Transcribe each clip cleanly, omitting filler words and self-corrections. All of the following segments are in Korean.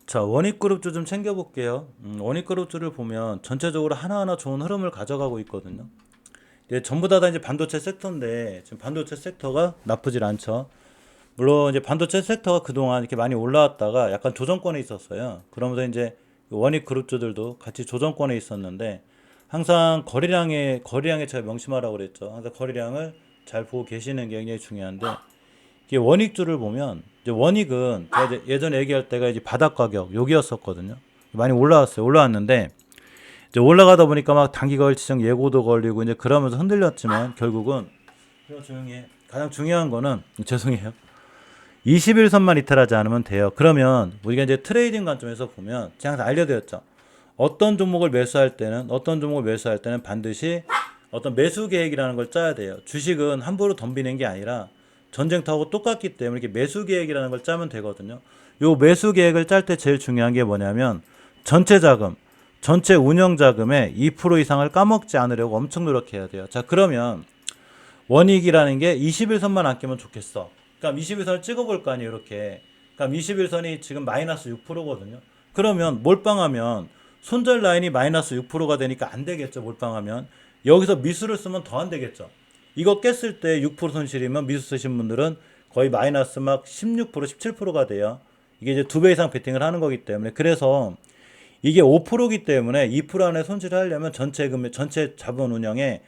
자, 원익그룹주 좀 챙겨볼게요. 원익그룹주를 보면 전체적으로 하나하나 좋은 흐름을 가져가고 있거든요. 전부 다 이제 반도체 섹터인데 지금 반도체 섹터가 나쁘질 않죠. 물론 이제 반도체 섹터가 그동안 이렇게 많이 올라왔다가 약간 조정권에 있었어요. 그러면서 이제 원익그룹주들도 같이 조정권에 있었는데 항상 거래량에 제가 명심하라고 그랬죠. 항상 거래량을 잘 보고 계시는 게 굉장히 중요한데 이게 원익주를 보면 이제 원익은 제가 이제 예전에 얘기할 때가 이제 바닥 가격 여기였었거든요. 많이 올라왔어요. 올라왔는데 이제 올라가다 보니까 막 단기 거래치정 예고도 걸리고 이제 그러면서 흔들렸지만 결국은 그냥 조용히 해. 가장 중요한 거는 죄송해요. 21선만 이탈하지 않으면 돼요. 그러면 우리가 이제 트레이딩 관점에서 보면 제가 항상 알려드렸죠. 어떤 종목을 매수할 때는 반드시 어떤 매수 계획이라는 걸 짜야 돼요. 주식은 함부로 덤비는 게 아니라 전쟁터하고 똑같기 때문에 이렇게 매수 계획이라는 걸 짜면 되거든요. 요 매수 계획을 짤 때 제일 중요한 게 뭐냐면 전체 자금, 전체 운영 자금의 2% 이상을 까먹지 않으려고 엄청 노력해야 돼요. 자, 그러면 원익이라는 게 21선만 안 깨면 좋겠어. 그럼 21선을 찍어볼 거 아니에요, 이렇게. 그럼 21선이 지금 마이너스 6%거든요. 그러면 몰빵하면 손절 라인이 마이너스 6%가 되니까 안 되겠죠, 몰빵하면. 여기서 미수를 쓰면 더 안 되겠죠. 이거 깼을 때 6% 손실이면 미수 쓰신 분들은 거의 마이너스 막 16%, 17%가 돼요. 이게 이제 2배 이상 베팅을 하는 거기 때문에. 그래서 이게 5%기 때문에 2% 안에 손실을 하려면 전체 자본 운영에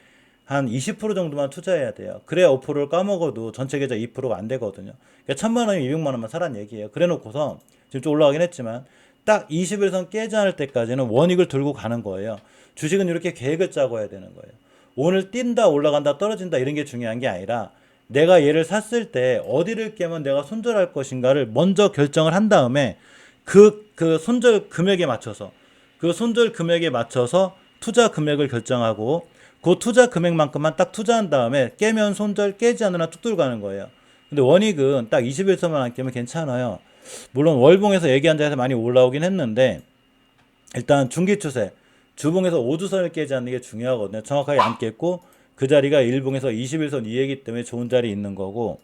한 20% 정도만 투자해야 돼요. 그래야 5%를 까먹어도 전체 계좌 2%가 안 되거든요. 그러니까 1000만 원이 200만 원만 사란 얘기예요. 그래 놓고서 지금 좀 올라가긴 했지만 딱 21선 깨지 않을 때까지는 원익을 들고 가는 거예요. 주식은 이렇게 계획을 짜고 해야 되는 거예요. 오늘 뛴다, 올라간다, 떨어진다 이런 게 중요한 게 아니라 내가 얘를 샀을 때 어디를 깨면 내가 손절할 것인가를 먼저 결정을 한 다음에 그 손절 금액에 맞춰서 그 손절 금액에 맞춰서 투자 금액을 결정하고 그 투자 금액만큼만 딱 투자한 다음에 깨면 손절 깨지 않으나 쭉 들고 가는 거예요. 근데 원익은 딱 21선만 안 깨면 괜찮아요. 물론 월봉에서 얘기한 자에서 많이 올라오긴 했는데 일단 중기 추세 주봉에서 5주선을 깨지 않는 게 중요하거든요. 정확하게 안 깼고 그 자리가 일봉에서 21선 이해이기 때문에 좋은 자리에 있는 거고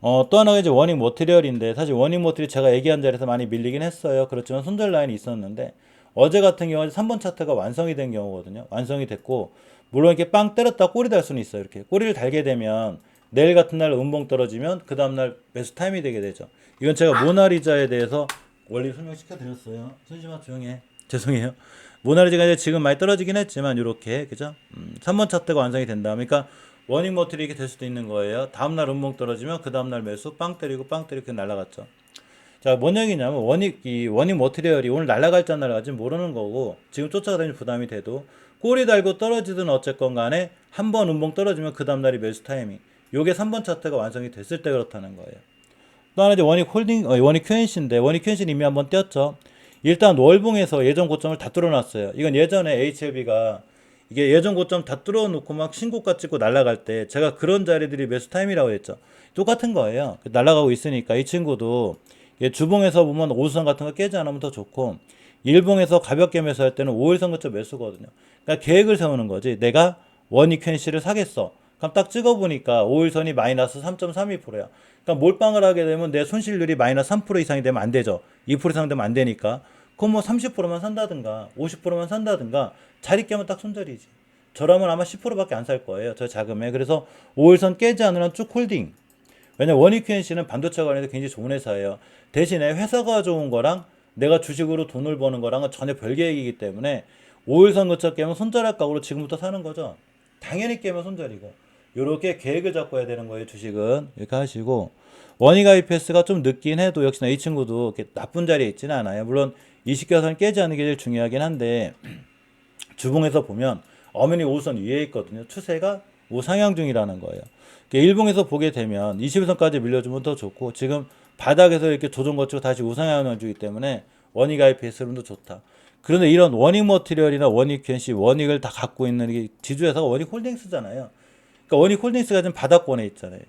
또 하나가 이제 워닝 머티리얼인데 사실 워닝 머티리얼 제가 얘기한 자리에서 많이 밀리긴 했어요. 그렇지만 손절 라인이 있었는데 어제 같은 경우는 3번 차트가 완성이 된 경우거든요. 완성이 됐고 물론 이렇게 빵 때렸다 꼬리 달 수는 있어요. 이렇게 꼬리를 달게 되면 내일 같은 날 음봉 떨어지면 그 다음날 매수 타임이 되게 되죠. 이건 제가 모나리자에 대해서 원리 설명시켜 드렸어요. 손심아 조용해. 죄송해요. 모나리자가 이제 지금 많이 떨어지긴 했지만 이렇게 그죠? 3번 차트가 완성이 된다. 그러니까 워닝 머티리 이렇게 될 수도 있는 거예요. 다음날 음봉 떨어지면 그 다음날 매수 빵 때리고 이렇게 날아갔죠. 자, 뭔 얘기냐면 워닝 머티리얼이 오늘 날아갈지 안 날아갈지 모르는 거고 지금 쫓아가다니 부담이 돼도 꼬리 달고 떨어지든 어쨌건 간에 한 번 음봉 떨어지면 그 다음날이 매수 타이밍. 요게 3번 차트가 완성이 됐을 때 그렇다는 거예요. 또 하나 이제 원익 QNC인데 원익 QNC는 이미 한번 띄었죠. 일단 월봉에서 예전 고점을 다 뚫어놨어요. 이건 예전에 HLB가 이게 예전 고점 다 뚫어놓고 막 신고가 찍고 날아갈 때 제가 그런 자리들이 매수 타임이라고 했죠. 똑같은 거예요. 날아가고 있으니까 이 친구도 주봉에서 보면 5수선 같은 거 깨지 않으면 더 좋고 일봉에서 가볍게 매수할 때는 5일선 그쪽 매수거든요. 그러니까 계획을 세우는 거지. 내가 원익 QNC를 사겠어. 그럼 딱 찍어보니까 5일선이 마이너스 3.32%야. 그러니까 몰빵을 하게 되면 내 손실률이 마이너스 3% 이상이 되면 안 되죠. 2% 이상 되면 안 되니까. 그럼 뭐 30%만 산다든가 50%만 산다든가 자리 깨면 딱 손절이지. 저라면 아마 10%밖에 안 살 거예요. 저 자금에. 그래서 5일선 깨지 않으면 쭉 홀딩. 왜냐면 원익 QNC는 반도체 관련해서 굉장히 좋은 회사예요. 대신에 회사가 좋은 거랑 내가 주식으로 돈을 버는 거랑은 전혀 별개 얘기이기 때문에 5일선 그쳐 깨면 손절할 각오로 지금부터 사는 거죠. 당연히 깨면 손절이고 요렇게 계획을 잡고 해야 되는 거예요. 주식은 이렇게 하시고 원익 IPS가 좀 늦긴 해도 역시나 이 친구도 이렇게 나쁜 자리에 있지는 않아요. 물론 20개선 깨지 않는 게 제일 중요하긴 한데 주봉에서 보면 엄연히 5선 위에 있거든요. 추세가 우상향 중이라는 거예요. 일봉에서 보게 되면 21선까지 밀려주면 더 좋고 지금 바닥에서 이렇게 조정 거치고 다시 우상향을 주기 때문에 원익 IPS론도 좋다. 그런데 이런 원익 머티리얼이나 원익 QNC 원익을 다 갖고 있는 게 지주회사가 원익 홀딩스잖아요. 그러니까 원익 홀딩스가 지금 바닥권에 있잖아요.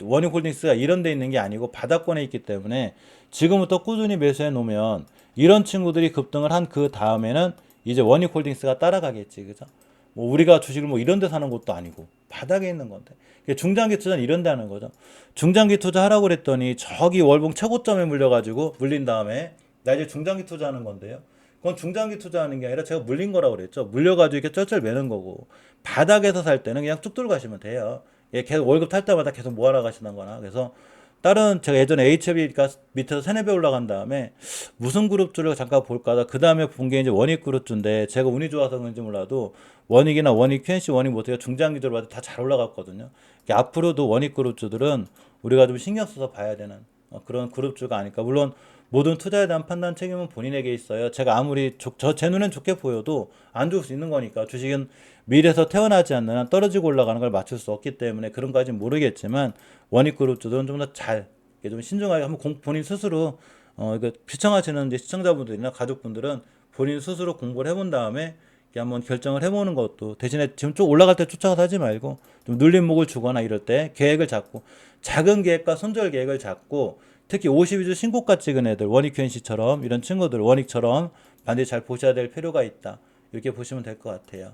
원익 홀딩스가 이런 데 있는 게 아니고 바닥권에 있기 때문에 지금부터 꾸준히 매수해 놓으면 이런 친구들이 급등을 한 그 다음에는 이제 원익 홀딩스가 따라가겠지. 그죠? 뭐 우리가 주식을 뭐 이런 데 사는 것도 아니고 바닥에 있는 건데. 중장기 투자는 이런 데 하는 거죠. 중장기 투자 하라고 그랬더니 저기 월봉 최고점에 물린 다음에 나 이제 중장기 투자하는 건데요. 그건 중장기 투자하는 게 아니라 제가 물린 거라고 그랬죠. 물려가지고 이렇게 쩔쩔 매는 거고 바닥에서 살 때는 그냥 쭉 들고 가시면 돼요. 예, 계속 월급 탈 때마다 계속 모아라 가시는 거나. 그래서 다른 제가 예전에 HB가 밑에서 세네 배 올라간 다음에 무슨 그룹주를 잠깐 볼까 하다 그 다음에 본 게 이제 원익 그룹주인데 제가 운이 좋아서 그런지 몰라도 원익이나 원익 QNC 원익 모터가 중장기적으로 봐도 다 잘 올라갔거든요. 앞으로도 원익 그룹주들은 우리가 좀 신경 써서 봐야 되는 그런 그룹주가 아닐까. 물론 모든 투자에 대한 판단 책임은 본인에게 있어요. 제가 아무리 제 눈엔 좋게 보여도 안 좋을 수 있는 거니까. 주식은 밀에서 태어나지 않는 한 떨어지고 올라가는 걸 맞출 수 없기 때문에 그런 까지는 모르겠지만 원익 그룹주들은 좀 더 잘, 좀 신중하게 한번 본인 스스로 이거 시청하시는 이제 시청자분들이나 가족분들은 본인 스스로 공부를 해본 다음에 한번 결정을 해보는 것도, 대신에 지금 쭉 올라갈 때 쫓아가서 하지 말고 좀 눌린 목을 주거나 이럴 때 계획을 잡고 작은 계획과 손절 계획을 잡고 특히 52주 신고가 찍은 애들 원익 QNC처럼 이런 친구들 원익처럼 반드시 잘 보셔야 될 필요가 있다. 이렇게 보시면 될 것 같아요.